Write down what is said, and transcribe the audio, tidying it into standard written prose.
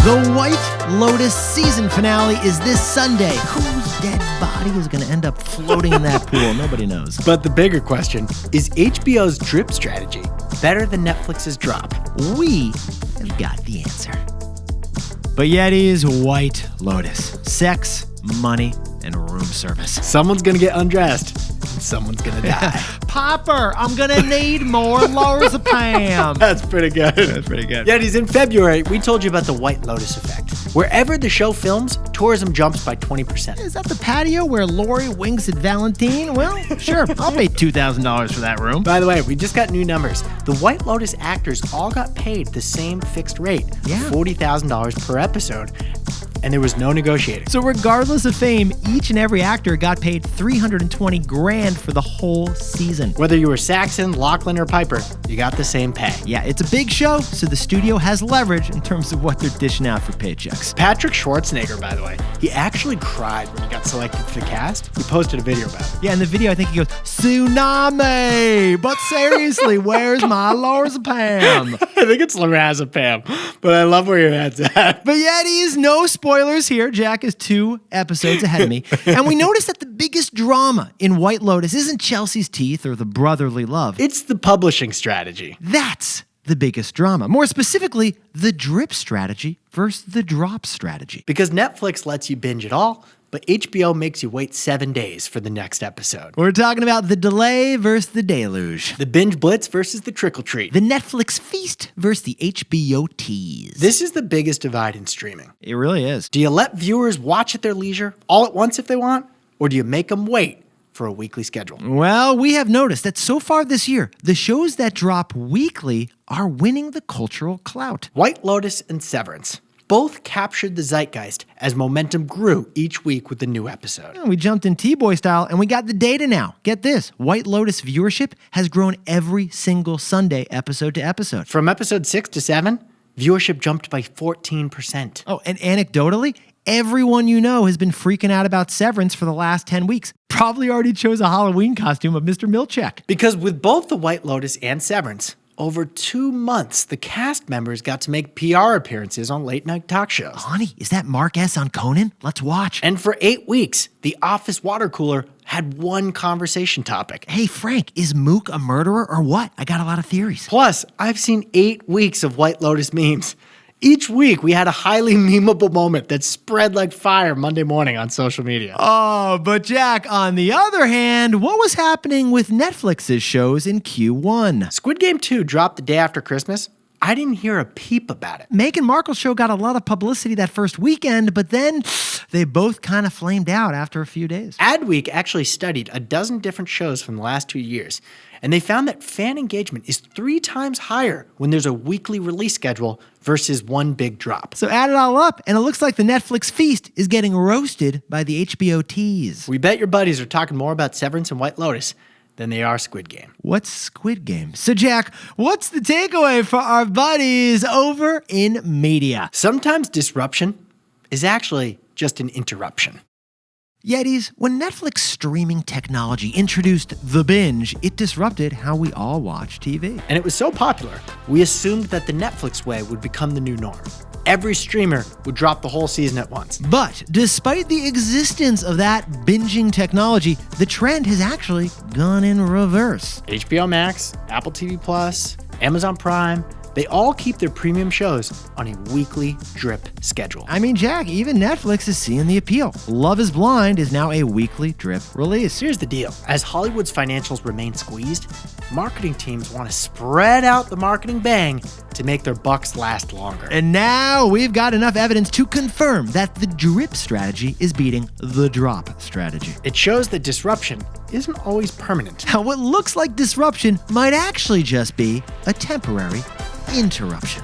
The White Lotus season finale is this Sunday. Whose dead body is going to end up floating in that pool? Nobody knows. But the bigger question, is HBO's drip strategy better than Netflix's drop? We have got the answer. But Yeti's White Lotus. Sex, money, and room service. Someone's gonna get undressed, and someone's gonna die. Popper, I'm gonna need more lorazepam. That's pretty good. That's pretty good. Yetis, in February, we told you about the White Lotus effect. Wherever the show films, tourism jumps by 20%. Is that the patio where Lori winks at Valentine? Well, sure, I'll pay $2,000 for that room. By the way, we just got new numbers. The White Lotus actors all got paid the same fixed rate, $40,000 per episode, and there was no negotiating. So regardless of fame, each and every actor got paid $320,000 for the whole season. Whether you were Saxon, Lachlan, or Piper, you got the same pay. Yeah, it's a big show, so the studio has leverage in terms of what they're dishing out for paychecks. Patrick Schwarzenegger, by the way, he actually cried when he got selected for the cast. He posted a video about it. Yeah, in the video, I think he goes, "Tsunami! But seriously, where's my lorazepam?" I think it's lorazepam, but I love where your head's at. But Yetis, no spoilers here. Jack is 2 episodes ahead of me. And we noticed that the biggest drama in White Lotus isn't Chelsea's teeth or the brotherly love. It's the publishing strategy. That's the biggest drama. More specifically, the drip strategy versus the drop strategy. Because Netflix lets you binge it all, but HBO makes you wait 7 days for the next episode. We're talking about the delay versus the deluge. The binge blitz versus the trickle treat. The Netflix feast versus the HBO tease. This is the biggest divide in streaming. It really is. Do you let viewers watch at their leisure all at once if they want? Or do you make them wait for a weekly schedule? Well, we have noticed that so far this year, the shows that drop weekly are winning the cultural clout. White Lotus and Severance both captured the zeitgeist as momentum grew each week with the new episode. We jumped in T-Boy style and we got the data now. Get this, White Lotus viewership has grown every single Sunday episode to episode. From episode 6 to 7, viewership jumped by 14%. Oh, and anecdotally, everyone you know has been freaking out about Severance for the last 10 weeks. Probably already chose a Halloween costume of Mr. Milchek. Because with both the White Lotus and Severance, over 2 months, the cast members got to make PR appearances on late-night talk shows. Honey, is that Mark S. on Conan? Let's watch. And for 8 weeks, the office water cooler had one conversation topic. Hey, Frank, is Mook a murderer or what? I got a lot of theories. Plus, I've seen 8 weeks of White Lotus memes. Each week, we had a highly memeable moment that spread like fire Monday morning on social media. Oh, but Jack, on the other hand, what was happening with Netflix's shows in Q1? Squid Game 2 dropped the day after Christmas. I didn't hear a peep about it. Meghan Markle's show got a lot of publicity that first weekend, but then they both kind of flamed out after a few days. Adweek actually studied a dozen different shows from the last 2 years, and they found that fan engagement is 3 times higher when there's a weekly release schedule versus one big drop. So add it all up, and it looks like the Netflix feast is getting roasted by the HBO tease. We bet your buddies are talking more about Severance and White Lotus than they are Squid Game. What's Squid Game? So Jack, what's the takeaway for our buddies over in media? Sometimes disruption is actually just an interruption. Yetis, when Netflix streaming technology introduced The Binge, it disrupted how we all watch TV. And it was so popular, we assumed that the Netflix way would become the new norm. Every streamer would drop the whole season at once. But despite the existence of that binging technology, the trend has actually gone in reverse. HBO Max, Apple TV Plus, Amazon Prime, they all keep their premium shows on a weekly drip schedule. I mean, Jack, even Netflix is seeing the appeal. Love is Blind is now a weekly drip release. Here's the deal. As Hollywood's financials remain squeezed, marketing teams want to spread out the marketing bang to make their bucks last longer. And now we've got enough evidence to confirm that the drip strategy is beating the drop strategy. It shows that disruption isn't always permanent. Now, what looks like disruption might actually just be a temporary interruption.